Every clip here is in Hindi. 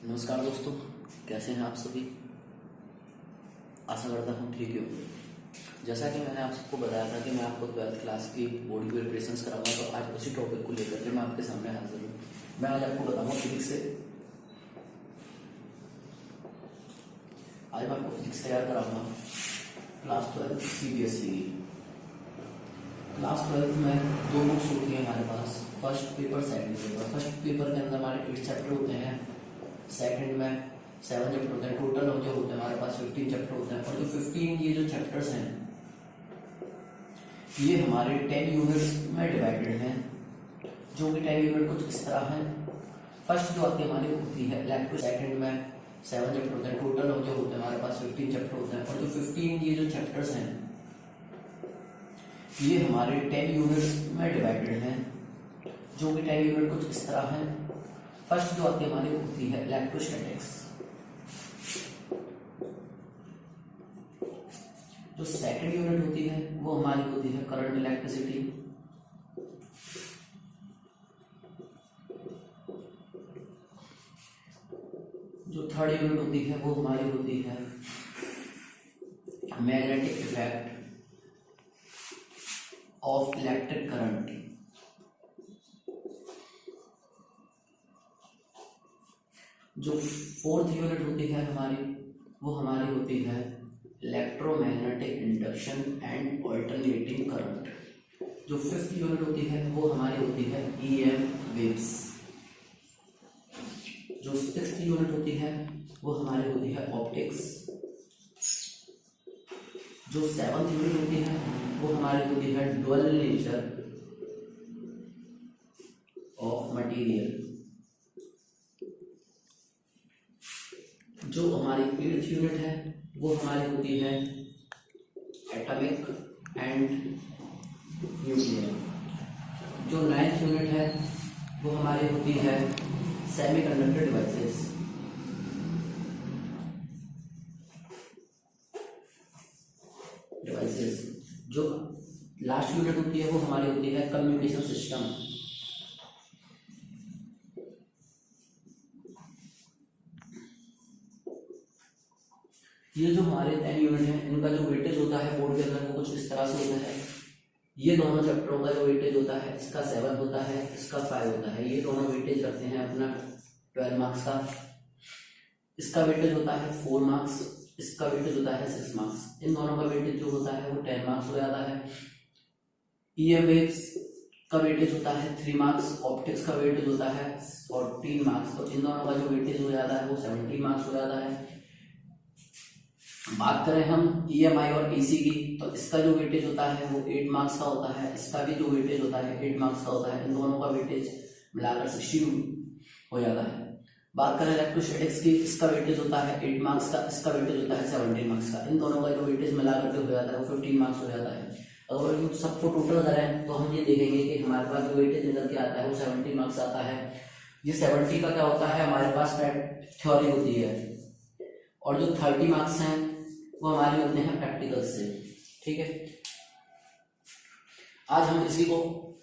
नमस्कार दोस्तों, कैसे हैं आप सभी। आशा करता हूँ ठीक ही होंगे। जैसा कि मैंने आप सबको बताया था कि मैं आपको 12th क्लास की बोर्ड की प्रिपरेशंस कराऊंगा, तो आज उसी टॉपिक को लेकर के मैं आपके सामने हाजिर हूँ। मैं आज आपको बताऊंगा फिजिक्स से। आज मैं आपको फिजिक्स तैयार कराऊंगा क्लास 12 CBSE की। क्लास 12 में दो बुक्स होती है हमारे पास, first paper second paper. First paper के अंदर हमारे 8 चैप्टर होते हैं, सेकंड में 7 चैप्टर होते हैं। टोटल जो होते हैं हमारे पास 15 चैप्टर होते हैं। और जो 15 ये जो चैप्टर्स हैं ये हमारे 10 यूनिट्स में डिवाइडेड हैं, जो कि 10 यूनिट कुछ इस तरह है। फर्स्ट जो आती हमारी होती है इलेक्ट्रो, सेकंड में 7 चैप्टर होते हैं। टोटल जो होते हैं हमारे पास 15 चैप्टर होते हैं। और जो 15 ये जो चैप्टर्स हैं ये हमारे 10 यूनिट्स में डिवाइडेड हैं, जो कि 10 यूनिट कुछ इस तरह है। फर्स्ट जो आती हमारी होती है इलेक्ट्रोस्टैटिक्स। जो सेकंड यूनिट होती है वो हमारी होती है करंट इलेक्ट्रिसिटी। जो थर्ड यूनिट होती है वो हमारी होती है magnetic effect of electric current. जो फोर्थ यूनिट होती है हमारी वो हमारी होती है electromagnetic induction and alternating current. जो फिफ्थ यूनिट होती है वो हमारी होती है EM वेव्स। जो सिक्स्थ यूनिट होती है वो हमारी होती है ऑप्टिक्स। जो सेवंथ यूनिट होती है वो हमारी होती है ड्यूअल नेचर ऑफ मटेरियल। जो हमारी 8th यूनिट है वो हमारी होती है एटॉमिक एंड न्यूक्लियर। जो 9th यूनिट है वो हमारी होती है सेमीकंडक्टर डिवाइसेस। जो लास्ट यूनिट होती है वो हमारी होती है कम्युनिकेशन सिस्टम। ये जो हमारे 10 यूनिट है इनका जो वेटेज होता है बोर्ड के अंदर वो कुछ इस तरह से होता है। ये दोनों चैप्टरों का जो वेटेज होता है इसका 7 होता है, इसका 5 होता है। ये दोनों वेटेज रखते हैं अपना 12 मार्क्स का। इसका वेटेज होता है 4 मार्क्स, इसका वेटेज होता है 6 मार्क्स। इन दोनों का वेटेज जो होता है वो 10 मार्क्स हो जाता है। EM वेव्स का वेटेज होता है 3 मार्क्स, ऑप्टिक्स का वेटेज होता है 14 मार्क्स। तो इन दोनों का जो वेटेज हो जाता है वो 17 मार्क्स हो जाता है। बात करें हम EMI और EC की, तो इसका जो वेटेज होता है वो 8 मार्क्स का होता है। इसका भी जो वेटेज होता है 8 मार्क्स का होता है। इन दोनों का वेटेज मिलाकर 16 हो जाता है। बात करें इलेक्ट्रोस्टैटिक्स की, इसका वेटेज होता है 8 मार्क्स का, इसका वेटेज होता है 17 मार्क्स का। इन दोनों का जो वेटेज मिलाकर जो हो जाता है वो 15 मार्क्स हो जाता है। अगर इन सबको टोटल करें तो हम ये देखेंगे कि हमारे पास जो वेटेज निकल के आता है वो 17 मार्क्स आता है। ये 70 का क्या होता है, हमारे पास थ्योरी होती है, और जो 30 मार्क्स हैं वो हमारे होते हैं प्रैक्टिकल से। ठीक है, आज हम इसी को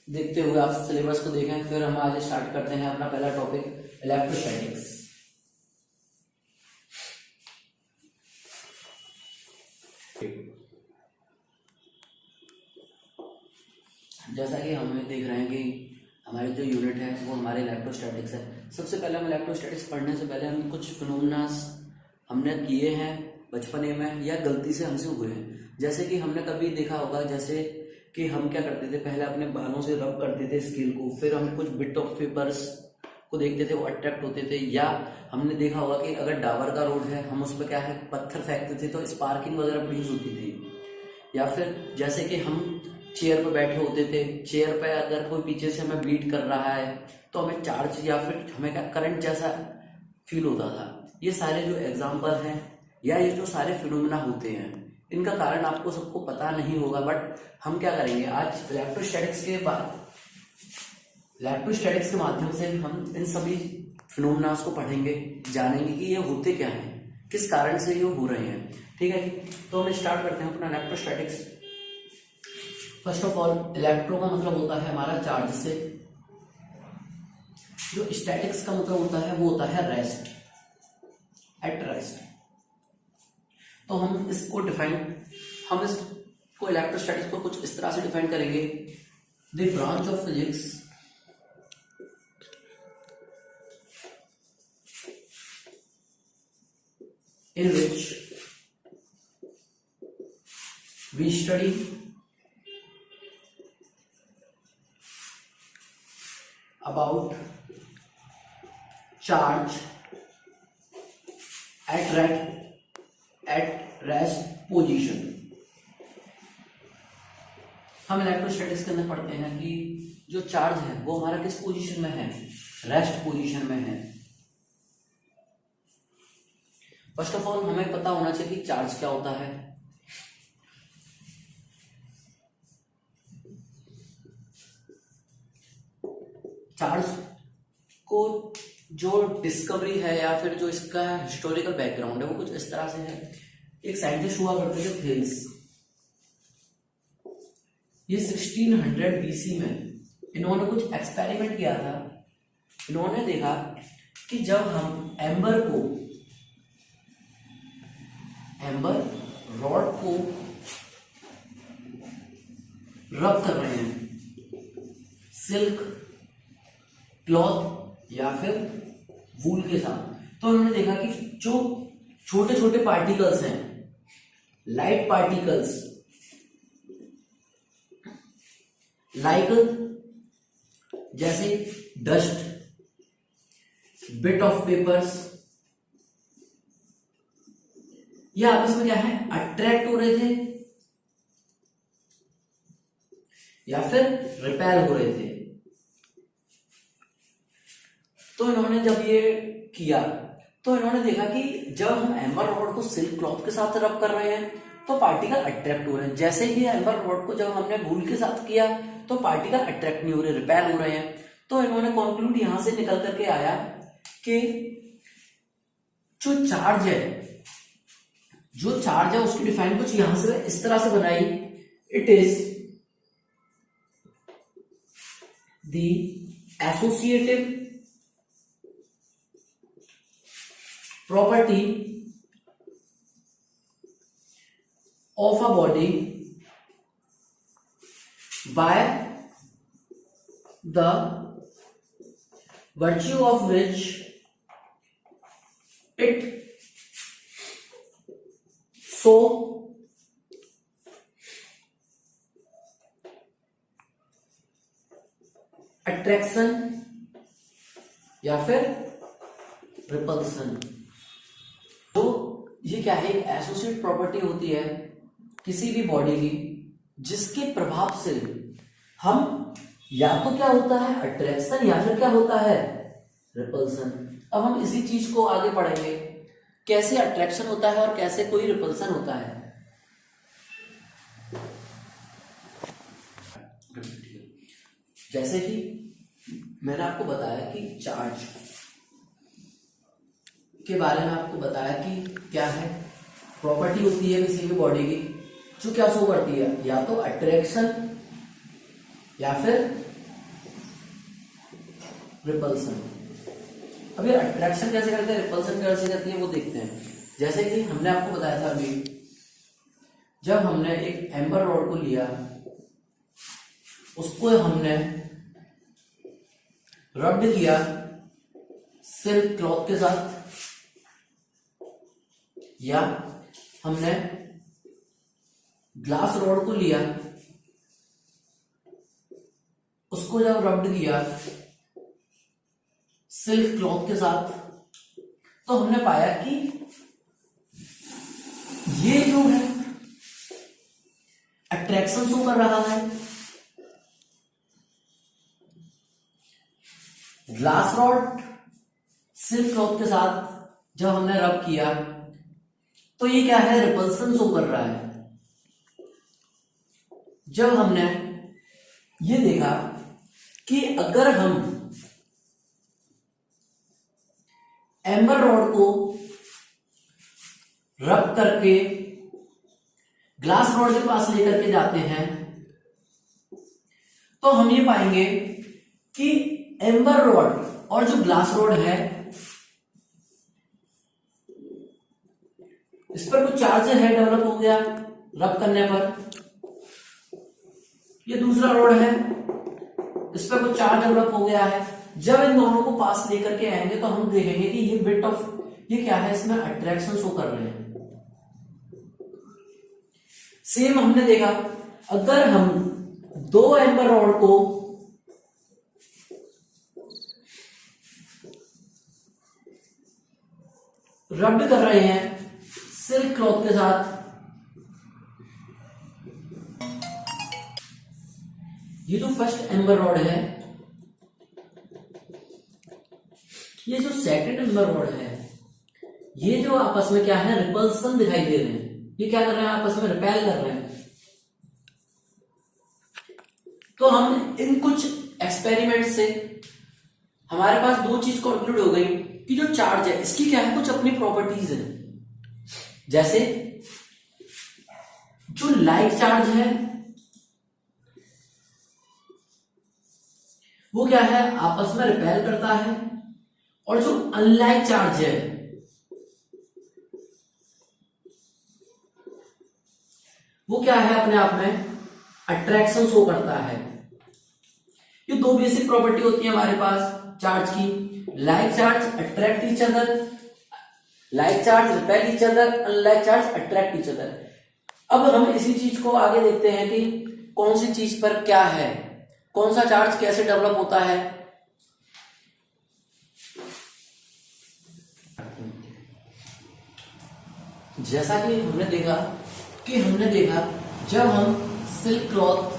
देखते हुए आप सिलेबस को देखें, फिर हम आज स्टार्ट करते हैं अपना पहला टॉपिक इलेक्ट्रोस्टैटिक्स। जैसा कि हम देख रहे हैं कि हमारी जो यूनिट है वो हमारे इलेक्ट्रोस्टैटिक्स है। सबसे पहले हम इलेक्ट्रोस्टैटिक्स पढ़ने से पहले हम कुछ फिनोमेना हमने किए हैं बचपने में या गलती से हमसे हुए हैं। जैसे कि हमने कभी देखा होगा, जैसे कि हम क्या करते थे, पहले अपने बालों से रब करते थे स्केल को, फिर हम कुछ बिट ऑफ पेपर्स को देखते थे, वो अट्रैक्ट होते थे। या हमने देखा होगा कि अगर डाबर का रोड है, हम उस पर क्या है पत्थर फेंकते थे तो स्पार्किंग वगैरह प्रोड्यूस होती थी। या फिर जैसे कि हम चेयर पर बैठे होते थे, चेयर पर अगर कोई पीछे से हमें बीट कर रहा है तो हमें चार्ज या फिर हमें क्या करंट जैसा फील होता था। ये सारे जो एग्जाम्पल हैं या ये जो सारे फिनोमेना होते हैं इनका कारण आपको सबको पता नहीं होगा, बट हम क्या करेंगे आज इलेक्ट्रोस्टैटिक्स के माध्यम से हम इन सभी फिनोमेना को पढ़ेंगे, जानेंगे कि ये होते क्या हैं, किस कारण से ये हो रहे हैं। ठीक है, तो हम स्टार्ट करते हैं अपना electrostatics. First of all electro का मतलब होता है हमारा चार्ज से, जो स्टैटिक्स का मतलब होता है वो होता है रेस्ट। At rest. तो हम इसको इलेक्ट्रोस्टैटिक्स को कुछ इस तरह से डिफाइन करेंगे। The branch of physics in which we study about charge at rest position। हम इलेक्ट्रोस्टैटिक्स के अंदर पढ़ते हैं कि जो चार्ज है वो हमारा किस पोजीशन में है, रेस्ट पोजीशन में है। फर्स्ट ऑफ ऑल हमें पता होना चाहिए कि चार्ज क्या होता है। चार्ज को जो डिस्कवरी है या फिर जो इसका हिस्टोरिकल बैकग्राउंड है वो कुछ इस तरह से है। एक साइंटिस्ट हुआ करते थे थेल्स, ये 1600 बीसी में इन्होंने कुछ एक्सपेरिमेंट किया था। इन्होंने देखा कि जब हम एम्बर रॉड को रब कर रहे हैं सिल्क क्लॉथ या फिर वूल के साथ, तो उन्होंने देखा कि जो छोटे छोटे पार्टिकल्स हैं, लाइट पार्टिकल्स लाइक जैसे डस्ट, बिट ऑफ पेपर्स, ये आपस में क्या है अट्रैक्ट हो रहे थे या फिर रिपेल हो रहे थे। तो इन्होंने जब ये किया तो इन्होंने देखा कि जब हम एम्बर रॉड को सिल्क क्लॉथ के साथ रब कर रहे हैं तो पार्टिकल अट्रैक्ट हो रहे हैं। जैसे ही एम्बर रॉड को जब हमने वूल के साथ किया तो पार्टिकल अट्रैक्ट नहीं हो रहे, रिपेल हो रहे हैं। तो इन्होंने कंक्लूड यहां से निकल करके आया कि जो चार्ज है उसकी डिफाइन कुछ यहां से इस तरह से बनाई। It is the associative property of a body by the virtue of which it so attraction या फिर रिपल्सन। तो ये क्या है, एक एसोसिएट प्रॉपर्टी होती है किसी भी बॉडी की जिसके प्रभाव से हम या तो क्या होता है अट्रैक्शन या फिर क्या होता है रिपल्सन। अब हम इसी चीज को आगे पढ़ेंगे कैसे अट्रैक्शन होता है और कैसे कोई रिपल्सन होता है। जैसे कि मैंने आपको बताया कि चार्ज के बारे में आपको बताया कि क्या है, प्रॉपर्टी होती है किसी भी बॉडी की जो क्या शो करती है या तो अट्रैक्शन या फिर रिपल्सन। अभी अट्रैक्शन कैसे करते हैं, रिपल्सन कैसे करती है वो देखते हैं। जैसे कि हमने आपको बताया था अभी, जब हमने एक एम्बर रॉड को लिया, उसको हमने रब्ड किया सिल्क क्लॉथ के साथ, या हमने ग्लास रॉड को लिया, उसको जब रब्ड किया सिल्क क्लॉथ के साथ, तो हमने पाया कि ये जो है अट्रैक्शन शो कर रहा है। ग्लास रॉड सिल्क क्लॉथ के साथ जब हमने रब किया तो ये क्या है, रिपल्सन शो कर रहा है। जब हमने ये देखा कि अगर हम एम्बर रॉड को रब करके ग्लास रॉड के पास लेकर के जाते हैं तो हम ये पाएंगे कि एम्बर रॉड और जो ग्लास रॉड है इस पर कुछ चार्ज है डेवलप हो गया रब करने पर। ये दूसरा रॉड है, इस पर कुछ चार्ज डेवलप हो गया है। जब इन दोनों को पास लेकर के आएंगे तो हम देखेंगे कि ये बिट ऑफ ये क्या है, इसमें अट्रैक्शन शो कर रहे हैं। सेम हमने देखा अगर हम दो एम्बर रॉड को रब्ड कर रहे हैं सिल्क क्लॉथ के साथ, ये जो फर्स्ट एम्बर रॉड है, ये जो सेकंड एम्बर रॉड है, ये जो आपस में क्या है रिपल्सन दिखाई दे रहे हैं। ये क्या कर रहे हैं, आपस में रिपेल कर रहे हैं। तो हम इन कुछ एक्सपेरिमेंट से हमारे पास दो चीज कंक्लूड हो गई कि जो चार्ज है इसकी क्या है कुछ अपनी प्रॉपर्टीज है। जैसे जो लाइक चार्ज है वो क्या है आपस में रिपेल करता है, और जो अनलाइक चार्ज है वो क्या है अपने आप में अट्रैक्शन शो करता है। ये दो बेसिक प्रॉपर्टी होती है हमारे पास चार्ज की। Like charge attract each other, like charge repel each other, unlike charge attract each other. अब हम इसी चीज को आगे देखते हैं कि कौन सी चीज पर क्या है, कौन सा चार्ज कैसे डेवलप होता है। जैसा कि हमने देखा जब हम सिल्क क्लॉथ,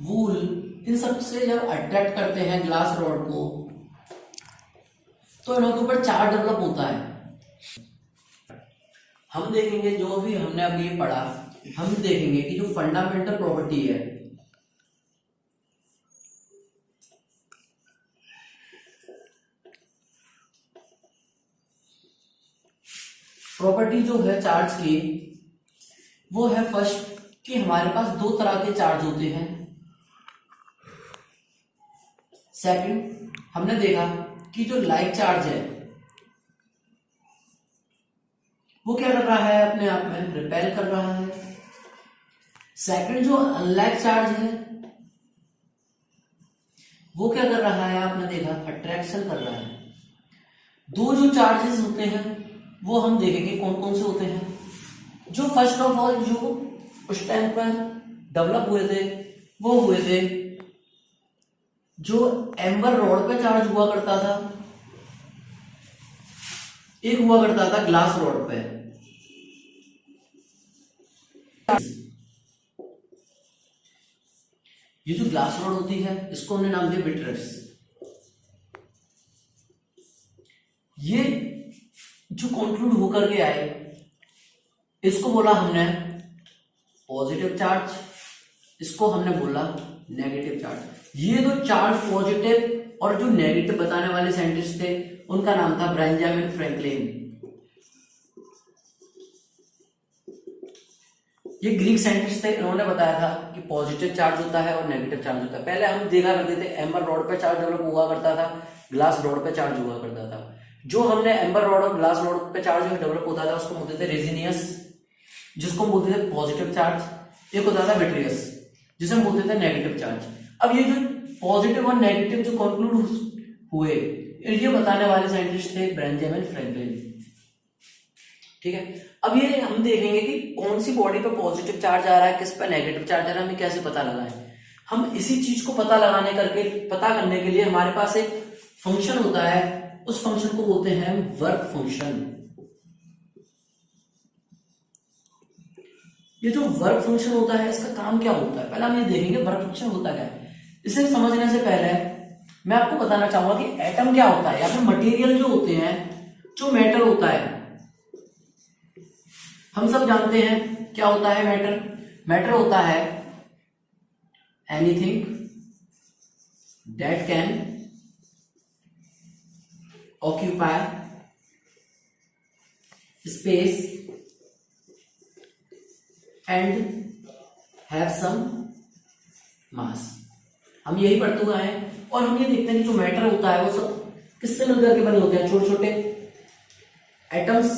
वूल, इन सब से जब अट्रैक्ट करते हैं ग्लास रॉड को तो इनके ऊपर चार्ज डेवलप होता है। हम देखेंगे जो भी हमने अभी ये पढ़ा, हम देखेंगे कि जो फंडामेंटल प्रॉपर्टी है जो है चार्ज की, वो है फर्स्ट कि हमारे पास दो तरह के चार्ज होते हैं। सेकंड हमने देखा कि जो लाइक चार्ज है वो क्या कर रहा है अपने आप में रिपेल कर रहा है। सेकंड जो अनलाइक चार्ज है वो क्या कर रहा है आपने देखा अट्रैक्शन कर रहा है। दो जो चार्जेस होते हैं वो हम देखेंगे कौन कौन से होते हैं। जो फर्स्ट ऑफ ऑल जो उस टाइम पर डेवलप हुए थे वो हुए थे जो एम्बर रॉड पे चार्ज हुआ करता था, एक हुआ करता था ग्लास रॉड पे। ये जो ग्लास रॉड होती है इसको हमने नाम दिया विट्रस। ये जो कंक्लूड होकर के आए इसको बोला हमने पॉजिटिव चार्ज, इसको हमने बोला नेगेटिव चार्ज। ये जो चार्ज पॉजिटिव और जो नेगेटिव बताने वाले साइंटिस्ट थे उनका नाम था बेंजामिन फ्रैंकलिन। ये ग्रीक साइंटिस्ट थे, इन्होंने बताया था कि पॉजिटिव चार्ज होता है और नेगेटिव चार्ज होता है। पहले हम देखा करते थे एम्बर रॉड पे चार्ज डेवलप हुआ करता था, ग्लास रॉड पे चार्ज हुआ करता था। जो हमने एम्बर रॉड और ग्लास रॉड पे चार्ज डेवलप होता था उसको बोलते थे रेजिनियस, जिसको हम बोलते थे पॉजिटिव चार्ज। एक होता था विट्रियस जिसे हम बोलते थे नेगेटिव चार्ज। अब ये जो पॉजिटिव और नेगेटिव जो कंक्लूड हुए ये बताने वाले साइंटिस्ट थे बेंजामिन फ्रैंकलिन। ठीक है, अब ये हम देखेंगे कि कौन सी बॉडी पे पॉजिटिव चार्ज आ रहा है, किस पे नेगेटिव चार्ज आ रहा है, हमें कैसे पता लगाएं। हम इसी चीज को पता करने के लिए हमारे पास एक फंक्शन होता है, उस फंक्शन को बोलते हैं वर्क फंक्शन। ये जो वर्क फंक्शन होता है इसका काम क्या होता है, पहले हम ये देखेंगे वर्क फंक्शन होता क्या है। इसे समझने से पहले मैं आपको बताना चाहूंगा कि एटम क्या होता है या फिर मटेरियल जो होते हैं, जो मेटल होता है। हम सब जानते हैं क्या होता है मैटर। मैटर होता है anything that can occupy space and have some mass. हम यही पढ़ते हुए आए और हम ये देखते हैं कि जो मैटर होता है वो सब किससे मिलकर के बने होते हैं, छोटे छोटे एटम्स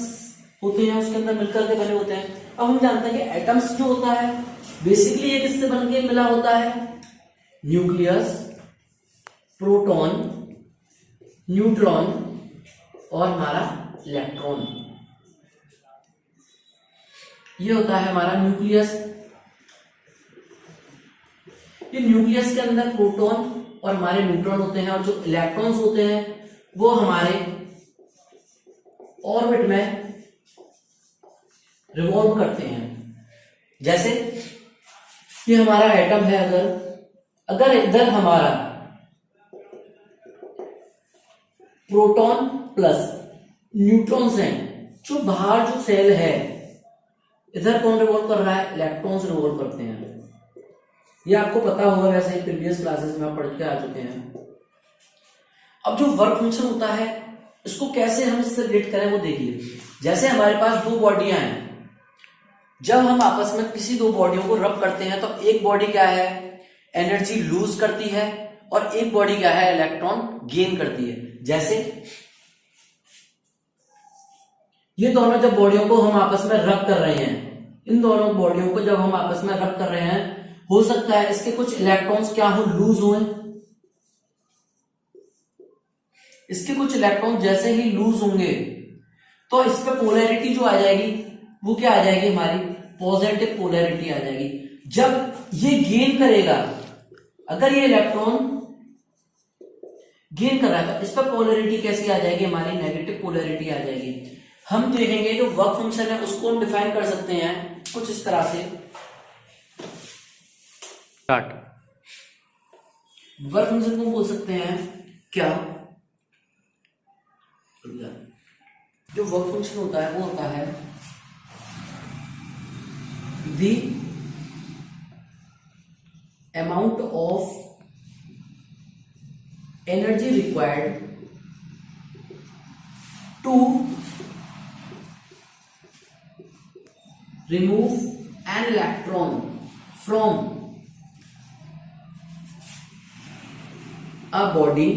होते हैं उसके अंदर मिलकर के बने होते हैं। अब हम जानते हैं कि एटम्स जो होता है बेसिकली ये किससे बन के मिला होता है, न्यूक्लियस, प्रोटॉन, न्यूट्रॉन और हमारा इलेक्ट्रॉन, ये होता है हमारा न्यूक्लियस। ये न्यूक्लियस के अंदर प्रोटॉन और हमारे न्यूट्रॉन होते हैं और जो इलेक्ट्रॉन्स होते हैं वो हमारे ऑर्बिट में रिवॉल्व करते हैं। जैसे ये हमारा एटम है, अगर इधर हमारा प्रोटॉन प्लस न्यूट्रॉन्स हैं, जो बाहर जो सेल है इधर कौन रिवॉल्व कर रहा है, इलेक्ट्रॉन्स रिवॉल्व करते हैं। ये आपको पता होगा, वैसे ही प्रीवियस क्लासेस में आप पढ़ के आ चुके हैं। अब जो वर्क फंक्शन होता है इसको कैसे हम इससे रिलेट करें वो देखिए। जैसे हमारे पास दो बॉडियां हैं, जब हम आपस में किसी दो बॉडियों को रब करते हैं तो एक बॉडी क्या है, एनर्जी लूज करती है और एक बॉडी क्या है, इलेक्ट्रॉन गेन करती है। जैसे ये दोनों जब बॉडियों को हम आपस में रब कर रहे हैं, इन दोनों बॉडियों को जब हम आपस में रब कर रहे हैं, हो सकता है इसके कुछ इलेक्ट्रॉन्स क्या हो, लूज हुए। इसके कुछ इलेक्ट्रॉन जैसे ही लूज होंगे तो इस पे पोलैरिटी जो आ जाएगी वो क्या आ जाएगी, हमारी पॉजिटिव पोलैरिटी आ जाएगी। जब ये गेन करेगा, अगर ये इलेक्ट्रॉन गेन कर रहा है तो इस पर पोलैरिटी कैसी आ जाएगी, हमारी नेगेटिव पोलैरिटी आ जाएगी। हम देखेंगे जो वर्क फंक्शन है उसको हम डिफाइन कर सकते हैं कुछ इस तरह से। वर्क फंक्शन को बोल सकते हैं क्या, जो वर्क फंक्शन होता है वो होता है the amount of energy required to remove an electron from a body.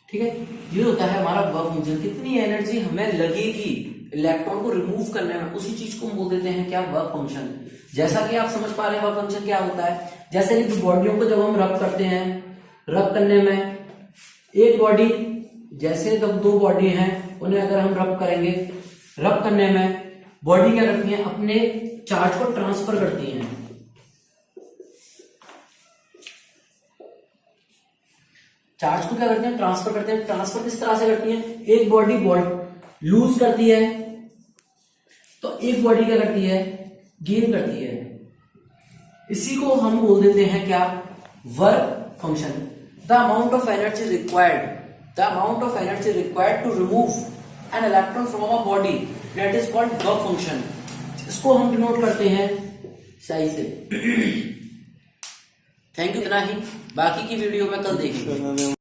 ठीक है, ये होता है हमारा वर्क फंक्शन। कितनी एनर्जी हमें लगेगी इलेक्ट्रॉन को रिमूव करने में, उसी चीज को हम बोल देते हैं क्या, वर्क फंक्शन। जैसा कि आप समझ पा रहे हैं वर्क फंक्शन क्या होता है। जैसे कि बॉडियों को जब हम रब करते हैं, रब करने में एक बॉडी, जैसे जब दो बॉडी हैं उन्हें अगर हम रब करेंगे, रब करने में बॉडी क्या करती है, अपने चार्ज को ट्रांसफर करती है। चार्ज को क्या करते हैं, ट्रांसफर करते हैं। ट्रांसफर किस तरह से करती है, एक बॉडी लूज करती है तो एक बॉडी क्या करती है, गेन करती है। इसी को हम बोल देते हैं क्या, work function. The amount of energy required, the amount of energy required to remove an electron from a body, that is called work function. इसको हम डिनोट करते हैं साई से। थैंक यू, इतना ही, बाकी की वीडियो में कल देखेंगे।